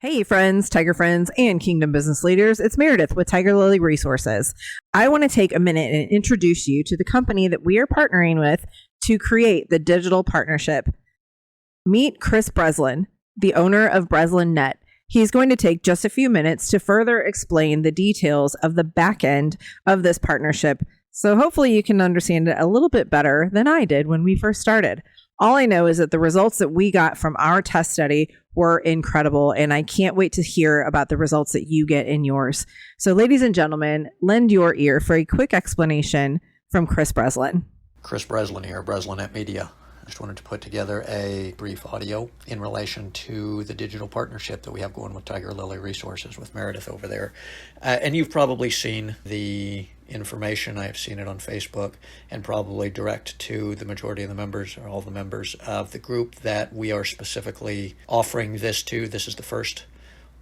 Hey, friends, Tiger friends, and Kingdom business leaders. It's Meredith with Tigerlili Resources. I want to take a minute and introduce you to the company that we are partnering with to create the digital partnership. Meet Chris Breslin, the owner of BreslinNet. He's going to take just a few minutes to further explain the details of the back end of this partnership. So hopefully you can understand it a little bit better than I did when we first started. All I know is that the results that we got from our test study were incredible, and I can't wait to hear about the results that you get in yours. So, ladies and gentlemen, lend your ear for a quick explanation from Chris Breslin. Chris Breslin here, BreslinNet Media. I just wanted to put together a brief audio in relation to the digital partnership that we have going with Tigerlili Resources with Meredith over there. And you've probably seen the information. I have seen it on Facebook and probably direct to the majority of the members or all the members of the group that we are specifically offering this to. This is the first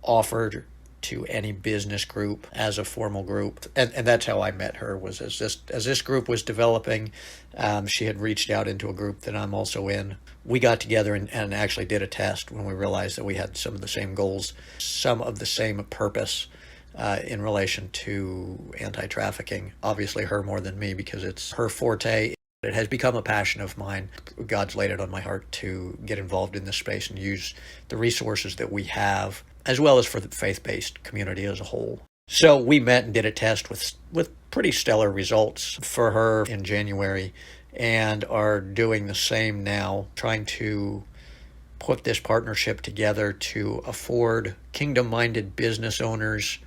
offer to any business group as a formal group, and that's how I met her. Was as this group was developing, she had reached out into a group that I'm also in. We got together and actually did a test when we realized that we had some of the same goals, some of the same purpose in relation to anti-trafficking. Obviously her more than me because it's her forte. It has become a passion of mine. God's laid it on my heart to get involved in this space and use the resources that we have, as well as for the faith-based community as a whole. So we met and did a test with pretty stellar results for her in January, and are doing the same now, trying to put this partnership together to afford kingdom-minded business owners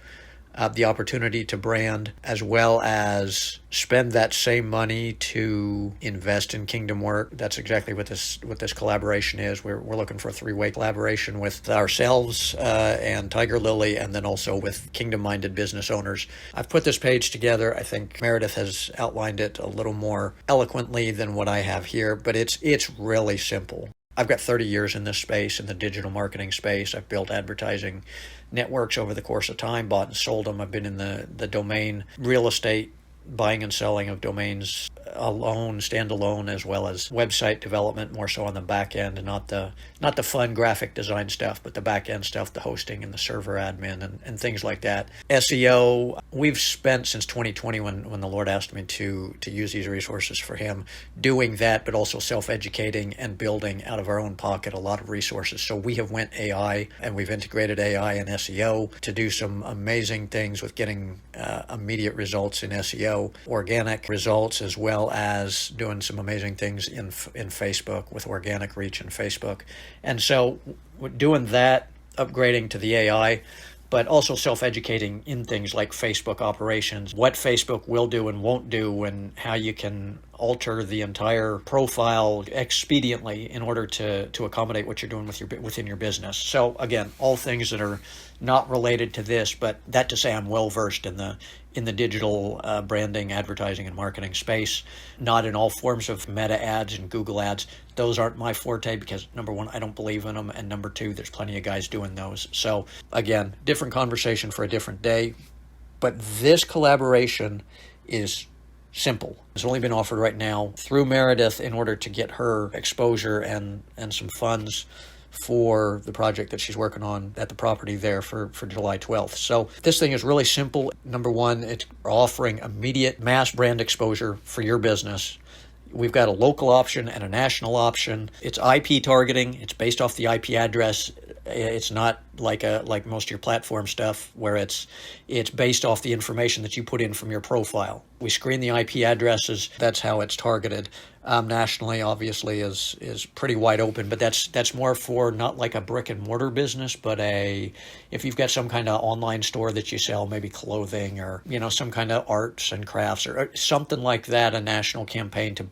the opportunity to brand, as well as spend that same money to invest in kingdom work. That's exactly what this collaboration is. We're looking for a three-way collaboration with ourselves and Tigerlili, and then also with kingdom-minded business owners. I've put this page together. I think Meredith has outlined it a little more eloquently than what I have here, but it's really simple. I've got 30 years in this space, in the digital marketing space. I've built advertising networks over the course of time, bought and sold them. I've been in the domain real estate, buying and selling of domains alone, standalone, as well as website development, more so on the back end, and not the fun graphic design stuff, but the back end stuff, the hosting and the server admin and things like that. SEO, we've spent since 2020 when the Lord asked me to use these resources for him, doing that, but also self-educating and building out of our own pocket a lot of resources. So we have went AI, and we've integrated AI and SEO to do some amazing things with getting immediate results in SEO, organic results, as well as doing some amazing things in Facebook with organic reach in Facebook. And so we're doing that, upgrading to the AI, but also self-educating in things like Facebook operations, what Facebook will do and won't do, and how you can alter the entire profile expediently in order to accommodate what you're doing within your business. So again, all things that are not related to this, but that to say I'm well versed in the digital branding, advertising, and marketing space. Not in all forms of meta ads and Google ads. Those aren't my forte because, number one, I don't believe in them, and number two, there's plenty of guys doing those. So again, different conversation for a different day. But this collaboration is simple. It's only been offered right now through Meredith in order to get her exposure and some funds for the project that she's working on at the property there for July 12th. So this thing is really simple. Number one, it's offering immediate mass brand exposure for your business. We've got a local option and a national option. It's IP targeting. It's based off the IP address. It's not like most of your platform stuff where it's based off the information that you put in from your profile. We screen the IP addresses. That's how it's targeted. Nationally, obviously, is pretty wide open, but that's more for not like a brick and mortar business, but if you've got some kind of online store that you sell, maybe clothing or some kind of arts and crafts or something like that, a national campaign to.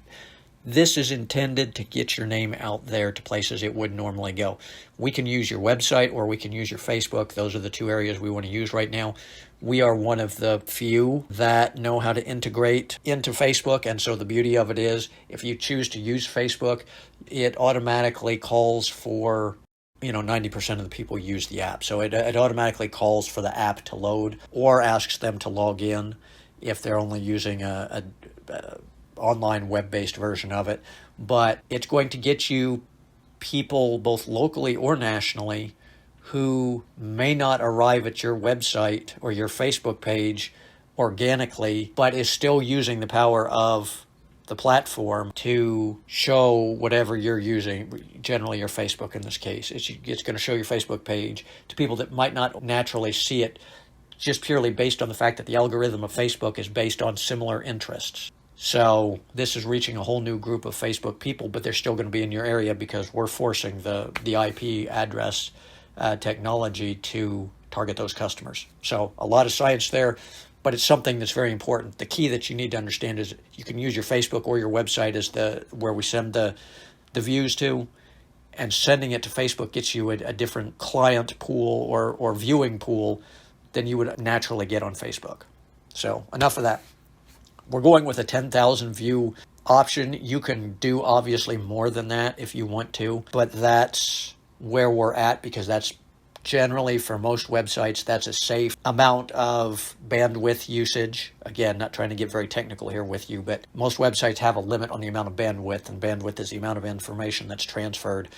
This is intended to get your name out there to places it would normally go. We can use your website or we can use your Facebook. Those are the two areas we want to use right now. We are one of the few that know how to integrate into Facebook. And so the beauty of it is if you choose to use Facebook, it automatically calls for 90% of the people use the app. So it automatically calls for the app to load or asks them to log in if they're only using a online web-based version of it. But it's going to get you people both locally or nationally who may not arrive at your website or your Facebook page organically, but is still using the power of the platform to show whatever you're using, generally your Facebook in this case. It's going to show your Facebook page to people that might not naturally see it, just purely based on the fact that the algorithm of Facebook is based on similar interests. So this is reaching a whole new group of Facebook people, but they're still going to be in your area because we're forcing the IP address technology to target those customers. So a lot of science there, but it's something that's very important. The key that you need to understand is you can use your Facebook or your website as where we send the views to, and sending it to Facebook gets you a different client pool or viewing pool than you would naturally get on Facebook. So enough of that. We're going with a 10,000 view option. You can do obviously more than that if you want to, but that's where we're at because that's generally, for most websites, that's a safe amount of bandwidth usage. Again, not trying to get very technical here with you, but most websites have a limit on the amount of bandwidth, and bandwidth is the amount of information that's transferred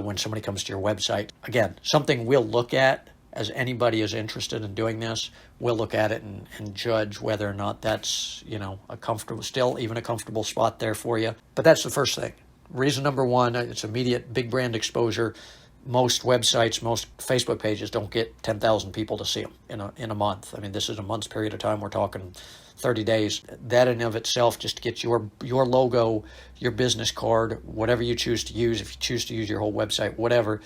when somebody comes to your website. Again, something we'll look at as anybody is interested in doing this. We'll look at it and judge whether or not that's, a comfortable spot there for you. But that's the first thing. Reason number one, it's immediate big brand exposure. Most websites, most Facebook pages don't get 10,000 people to see them in a month. I mean, this is a month's period of time. We're talking 30 days. That in of itself, just to get your logo, your business card, whatever you choose to use, if you choose to use your whole website, whatever,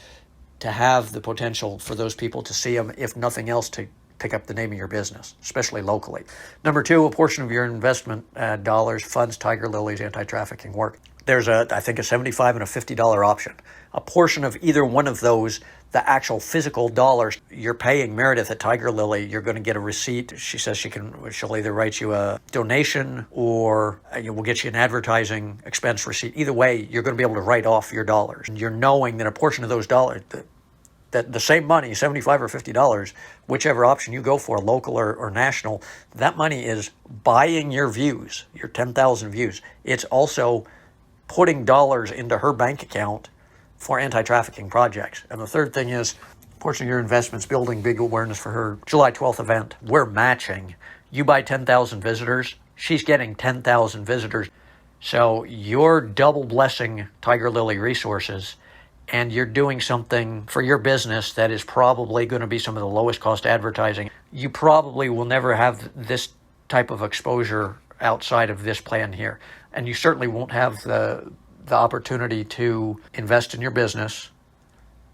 to have the potential for those people to see them, if nothing else, to pick up the name of your business, especially locally. Number two, a portion of your investment dollars funds Tigerlili's anti-trafficking work. There's I think a $75 and a $50 option. A portion of either one of those, the actual physical dollars you're paying Meredith at Tigerlili, you're going to get a receipt. She says she'll either write you a donation or we'll get you an advertising expense receipt. Either way, you're going to be able to write off your dollars. And you're knowing that a portion of those dollars, that the same money, $75 or $50, whichever option you go for, local or national, that money is buying your views, your 10,000 views. It's also putting dollars into her bank account for anti-trafficking projects. And the third thing is, a portion of your investments building big awareness for her July 12th event. We're matching. You buy 10,000 visitors, she's getting 10,000 visitors. So you're double blessing Tigerlili Resources, and you're doing something for your business that is probably going to be some of the lowest cost advertising. You probably will never have this type of exposure outside of this plan here. And you certainly won't have the opportunity to invest in your business,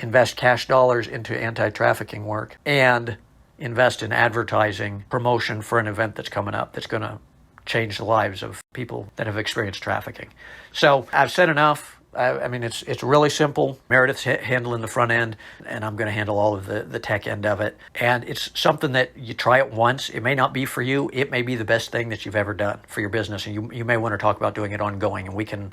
invest cash dollars into anti-trafficking work, and invest in advertising promotion for an event that's coming up that's going to change the lives of people that have experienced trafficking. So I've said enough. I mean, it's really simple. Meredith's handling the front end, and I'm going to handle all of the tech end of it. And it's something that you try it once. It may not be for you. It may be the best thing that you've ever done for your business, and you may want to talk about doing it ongoing, and we can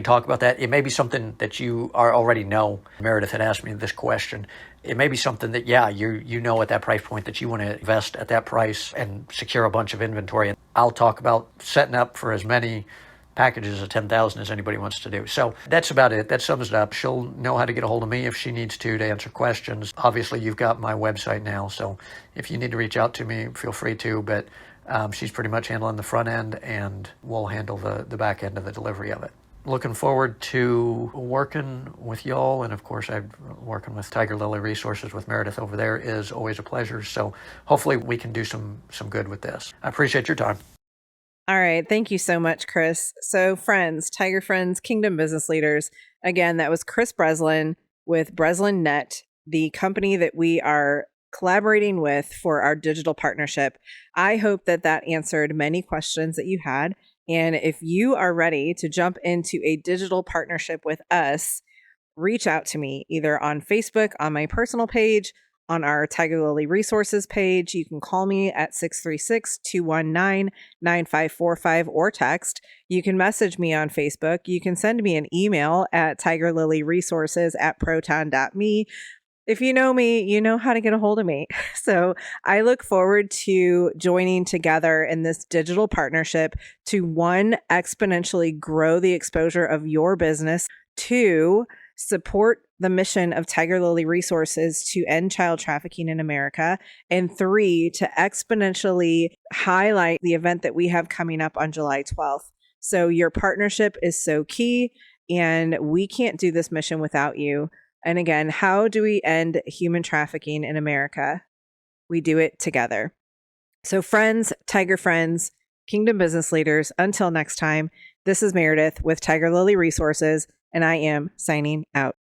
talk about that. It may be something that you already know. Meredith had asked me this question. It may be something that, you know at that price point that you want to invest at that price and secure a bunch of inventory. And I'll talk about setting up for as many packages of 10,000 as anybody wants to do. So that's about it. That sums it up. She'll know how to get a hold of me if she needs to answer questions. Obviously, you've got my website now, so if you need to reach out to me, feel free to, but she's pretty much handling the front end, and we'll handle the back end of the delivery of it. Looking forward to working with y'all, and of course, working with Tigerlili Resources with Meredith over there is always a pleasure. So hopefully we can do some good with this. I appreciate your time. All right. Thank you so much, Chris. So friends, Tiger friends, Kingdom business leaders. Again, that was Chris Breslin with BreslinNet, the company that we are collaborating with for our digital partnership. I hope that answered many questions that you had. And if you are ready to jump into a digital partnership with us, reach out to me either on Facebook, on my personal page, on our Tigerlili Resources page. You can call me at 636-219-9545 or text. You can message me on Facebook. You can send me an email at tigerliliresources@proton.me. If you know me, you know how to get a hold of me. So I look forward to joining together in this digital partnership to, one, exponentially grow the exposure of your business, two, support the mission of Tigerlili Resources to end child trafficking in America. And 3, to exponentially highlight the event that we have coming up on July 12th. So your partnership is so key, and we can't do this mission without you. And again, how do we end human trafficking in America? We do it together. So friends, Tiger friends, Kingdom business leaders, until next time, this is Meredith with Tigerlili Resources, and I am signing out.